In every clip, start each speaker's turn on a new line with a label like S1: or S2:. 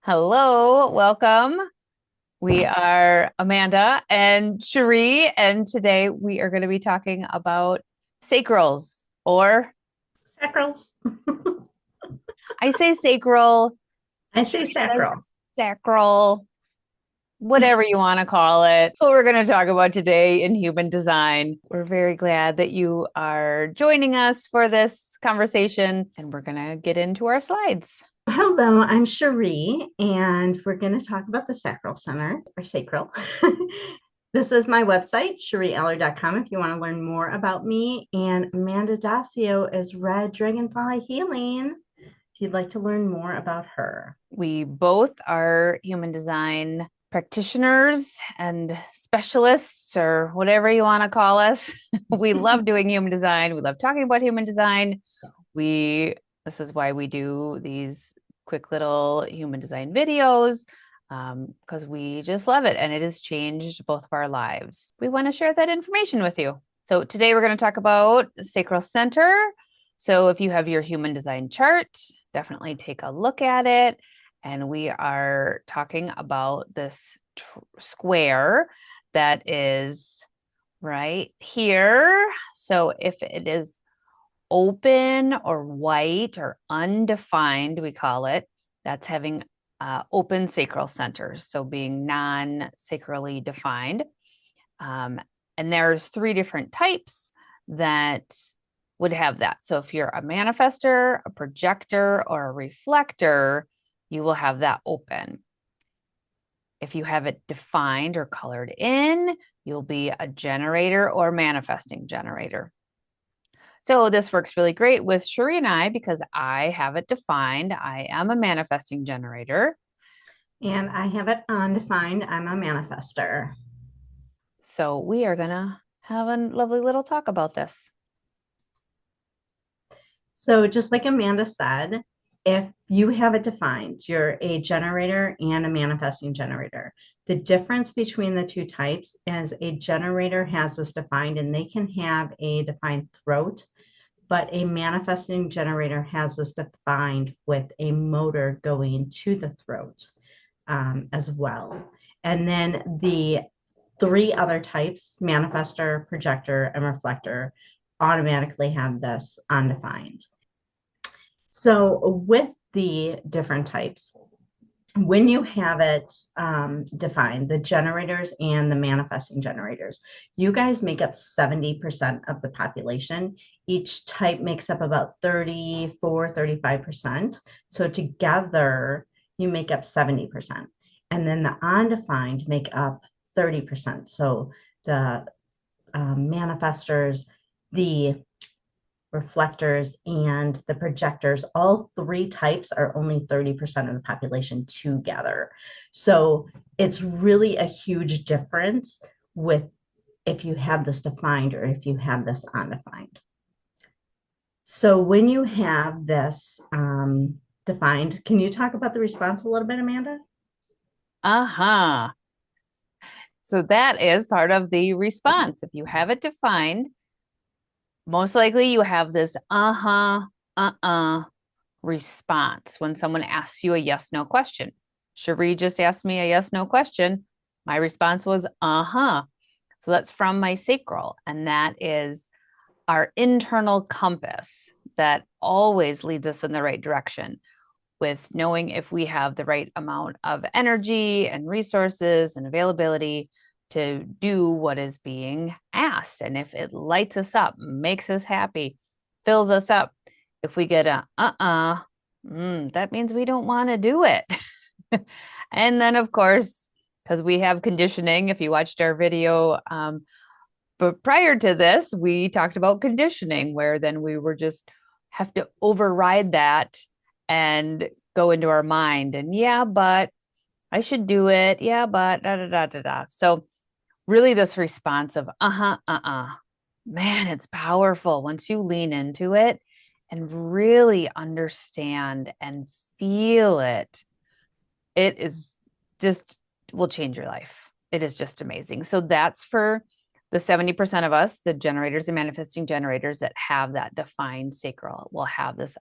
S1: Hello, welcome. We are Amanda and Sheree, and today we are going to be talking about sacrals, or
S2: Sacrals.
S1: I say sacral,
S2: I say
S1: Sheree says
S2: sacral.
S1: sacral, whatever you want to call it. That's what we're going to talk about today in human design. We're very glad that you are joining us for this conversation, and we're going to get into our slides.
S2: Hello, I'm Sheree, and we're going to talk about the Sacral Center or Sacral. This is my website, ShereeEller.com, if you want to learn more about me. And Amanda Dacio is Red Dragonfly Healing, if you'd like to learn more about her.
S1: We both are human design practitioners and specialists, or whatever you want to call us. We love doing human design. We love talking about human design. We This is why we do these quick little human design videos, because we just love it and it has changed both of our lives. We want to share that information with you. So today we're going to talk about Sacral Center. So if you have your human design chart, definitely take a look at it. And we are talking about this square that is right here. So if it is open or white or undefined, we call it, that's having open sacral centers, so being non-sacrally defined. And there's three different types that would have that. So if you're a manifestor, a projector, or a reflector, you will have that open. If you have it defined or colored in, you'll be a generator or manifesting generator. So this works really great with Sheree and I because I have it defined. I am a manifesting generator.
S2: And I have it undefined. I'm a manifester.
S1: So we are going to have a lovely little talk about this.
S2: So, just like Amanda said, if you have it defined, you're a generator and a manifesting generator. The difference between the two types is a generator has this defined and they can have a defined throat, but a manifesting generator has this defined with a motor going to the throat as well. And then the three other types, manifestor, projector, and reflector, automatically have this undefined. So with the different types, when you have it defined, the generators and the manifesting generators, you guys make up 70% of the population. Each type makes up about 34, 35%. So together, you make up 70%. And then the undefined make up 30%. So the manifestors, the reflectors, and the projectors, all three types are only 30% of the population together. So it's really a huge difference with if you have this defined or if you have this undefined. So when you have this defined, can you talk about the response a little bit, Amanda?
S1: Uh-huh. So that is part of the response. If you have it defined, most likely you have this response when someone asks you a yes no question. Sheree just asked me a yes no question. My response was So that's from my sacral, and that is our internal compass that always leads us in the right direction with knowing if we have the right amount of energy and resources and availability to do what is being asked. And if it lights us up, makes us happy, fills us up, if we get a that means we don't want to do it. And then, of course, because we have conditioning, if you watched our video, but prior to this, we talked about conditioning, where then we were just have to override that and go into our mind and yeah, but I should do it. Yeah, but da da da da da. So really this response of man, it's powerful once you lean into it and really understand and feel it. It is just will change your life. It is just amazing. So that's for the 70% of us, the generators and manifesting generators that have that defined sacral will have this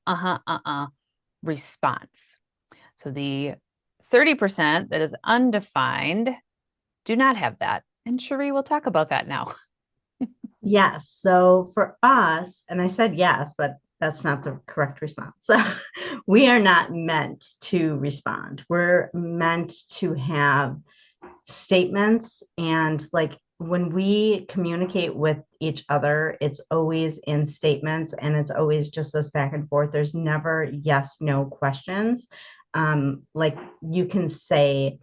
S1: response. So the 30% that is undefined do not have that. And Sheree will talk about that now.
S2: Yes. So for us, and I said yes, but that's not the correct response. So we are not meant to respond. We're meant to have statements, and like when we communicate with each other, it's always in statements and it's always just this back and forth. There's never yes, no questions. Like you can say,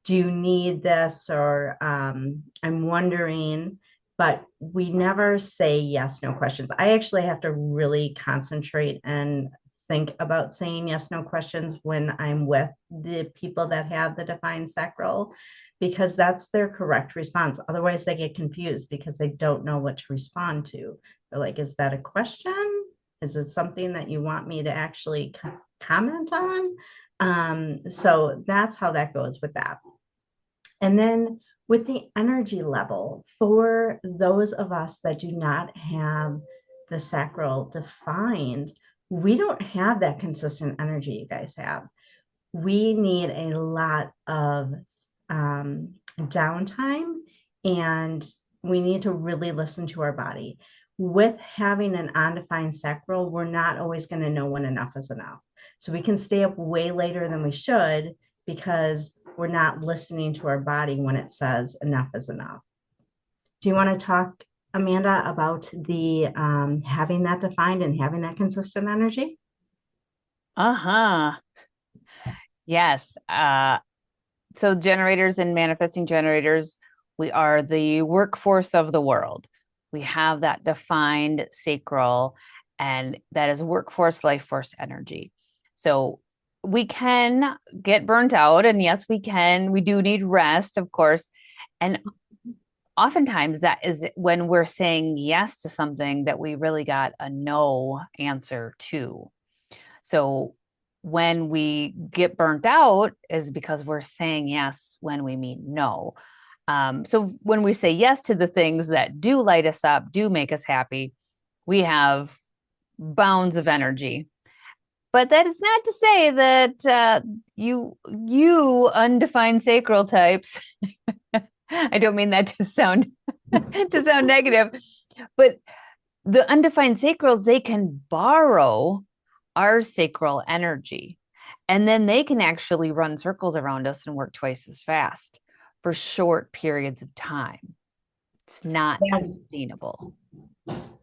S2: do you need this? Or I'm wondering, but we never say yes, no questions. I actually have to really concentrate and think about saying yes, no questions when I'm with the people that have the defined sacral, because that's their correct response. Otherwise, they get confused because they don't know what to respond to. They're like, is that a question? Is it something that you want me to actually comment on? So that's how that goes with that. And then with the energy level, for those of us that do not have the sacral defined, we don't have that consistent energy you guys have. We need a lot of downtime, and we need to really listen to our body. With having an undefined sacral, we're not always going to know when enough is enough. So we can stay up way later than we should because we're not listening to our body when it says enough is enough. Do you want to talk, Amanda, about the having that defined and having that consistent energy?
S1: Uh-huh. Yes. So generators and manifesting generators, we are the workforce of the world. We have that defined sacral, and that is workforce, life force energy. So we can get burnt out, and yes, we do need rest, of course. And oftentimes that is when we're saying yes to something that we really got a no answer to. So when we get burnt out is because we're saying yes when we mean no. So when we say yes to the things that do light us up, do make us happy, we have bounds of energy. But that is not to say that you undefined sacral types. I don't mean that to sound to sound negative, but the undefined sacrals, they can borrow our sacral energy. And then they can actually run circles around us and work twice as fast for short periods of time. It's not
S2: Yeah.
S1: sustainable.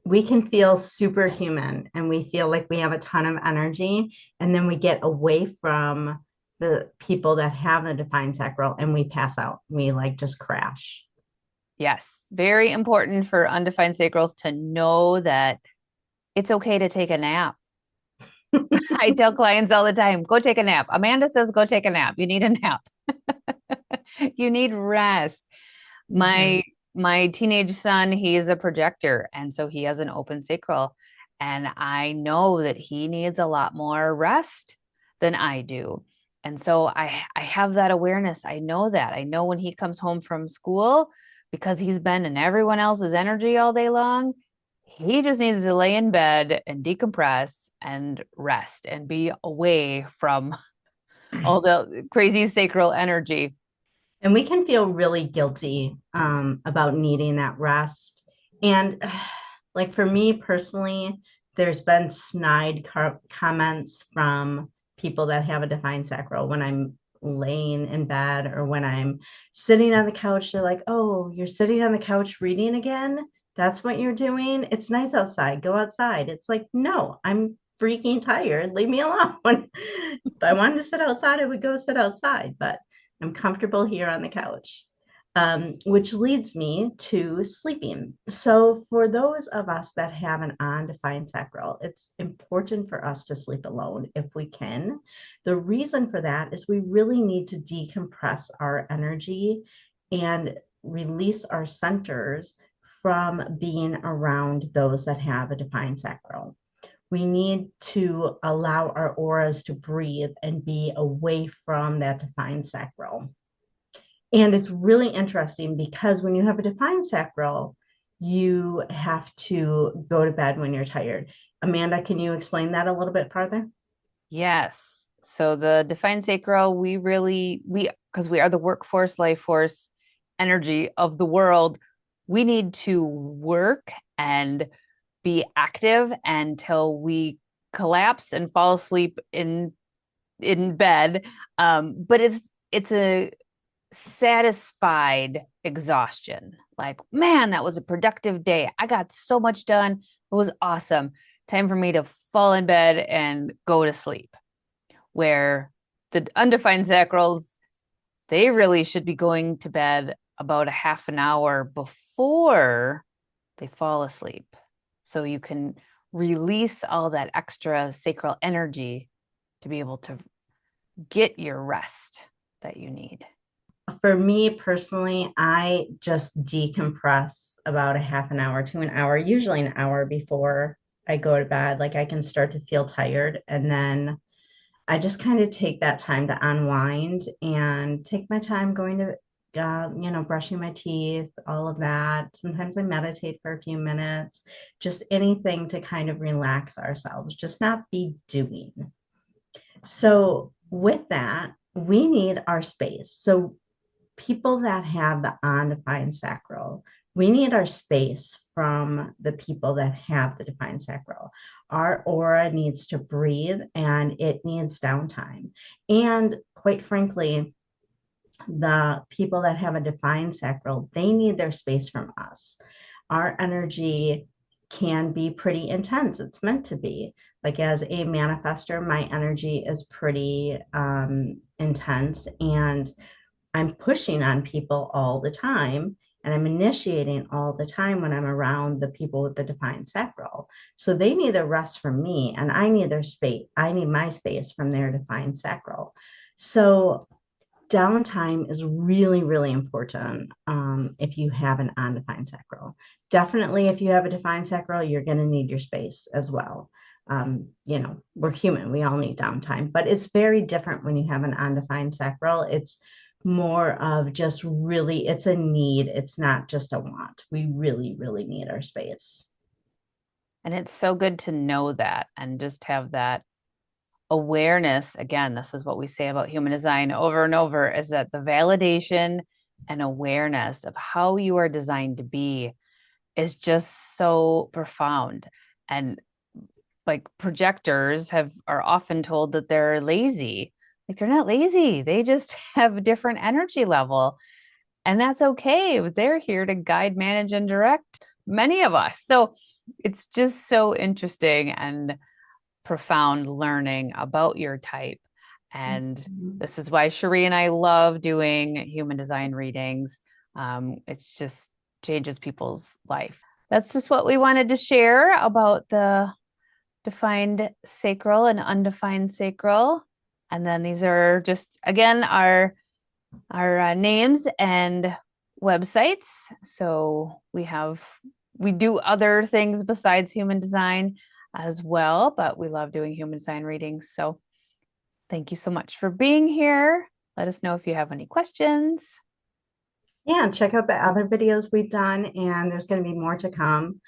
S2: We can feel superhuman and we feel like we have a ton of energy, and then we get away from the people that have the defined sacral and we pass out. We like just crash.
S1: Yes, very important for undefined sacrals to know that it's okay to take a nap. I tell clients all the time, go take a nap. Amanda says, go take a nap. You need a nap. You need rest.
S2: Mhm.
S1: My teenage son, he is a projector, and so he has an open sacral, and I know that he needs a lot more rest than I do. And so I have that awareness. I know that. I know when he comes home from school, because he's been in everyone else's energy all day long, he just needs to lay in bed and decompress and rest and be away from all the crazy sacral energy.
S2: And we can feel really guilty about needing that rest. And like for me personally, there's been snide comments from people that have a defined sacral when I'm laying in bed or when I'm sitting on the couch. They're like, oh, you're sitting on the couch reading again? That's what you're doing? It's nice outside. Go outside. It's like, no, I'm freaking tired. Leave me alone. If I wanted to sit outside, I would go sit outside. But I'm comfortable here on the couch, which leads me to sleeping. So, for those of us that have an undefined sacral, it's important for us to sleep alone if we can. The reason for that is we really need to decompress our energy and release our centers from being around those that have a defined sacral. We need to allow our auras to breathe and be away from that defined sacral. And it's really interesting because when you have a defined sacral, you have to go to bed when you're tired. Amanda, can you explain that a little bit further?
S1: Yes. So the defined sacral, because we are the workforce, life force, energy of the world, we need to work and be active until we collapse and fall asleep in bed. But it's a satisfied exhaustion. Like, man, that was a productive day. I got so much done. It was awesome. Time for me to fall in bed and go to sleep. Where the undefined sacrals, they really should be going to bed about a half an hour before they fall asleep. So you can release all that extra sacral energy to be able to get your rest that you need.
S2: For me personally, I just decompress about a half an hour to an hour, usually an hour before I go to bed. Like I can start to feel tired, and then I just kind of take that time to unwind and take my time going to, brushing my teeth, all of that. Sometimes I meditate for a few minutes, just anything to kind of relax ourselves, just not be doing. So, with that, we need our space. So, people that have the undefined sacral, we need our space from the people that have the defined sacral. Our aura needs to breathe and it needs downtime. And quite frankly, the people that have a defined sacral, they need their space from us. Our energy can be pretty intense. It's meant to be. Like as a manifester, my energy is pretty intense, and I'm pushing on people all the time, and I'm initiating all the time when I'm around the people with the defined sacral. So they need a rest from me, and I need their space. I need my space from their defined sacral. So downtime is really, really important if you have an undefined sacral. Definitely, if you have a defined sacral, you're going to need your space as well. We're human, we all need downtime, but it's very different when you have an undefined sacral. It's more of just really, it's a need, it's not just a want. We really, really need our space.
S1: And it's so good to know that and just have that awareness. Again, this is what we say about human design over and over, is that the validation and awareness of how you are designed to be is just so profound. And like projectors are often told that they're lazy. Like they're not lazy. They just have a different energy level. And that's okay. They're here to guide, manage, and direct many of us. So it's just so interesting and profound learning about your type. And
S2: Mhm.
S1: this is why Sheree and I love doing human design readings. It's just changes people's life. That's just what we wanted to share about the defined sacral and undefined sacral. And then these are just, again, our names and websites. So we do other things besides human design as well, but we love doing human design readings. So thank you so much for being here. Let us know if you have any questions.
S2: Yeah, check out the other videos we've done, and there's going to be more to come.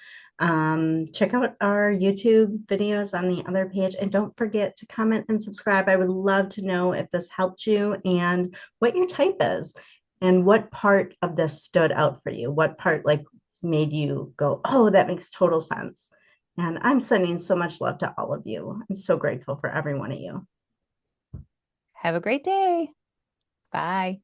S2: Check out our YouTube videos on the other page, and don't forget to comment and subscribe. I would love to know if this helped you and what your type is, and what part of this stood out for you. What part like made you go, "Oh, that makes total sense." And I'm sending so much love to all of you. I'm so grateful for every one of you.
S1: Have a great day. Bye.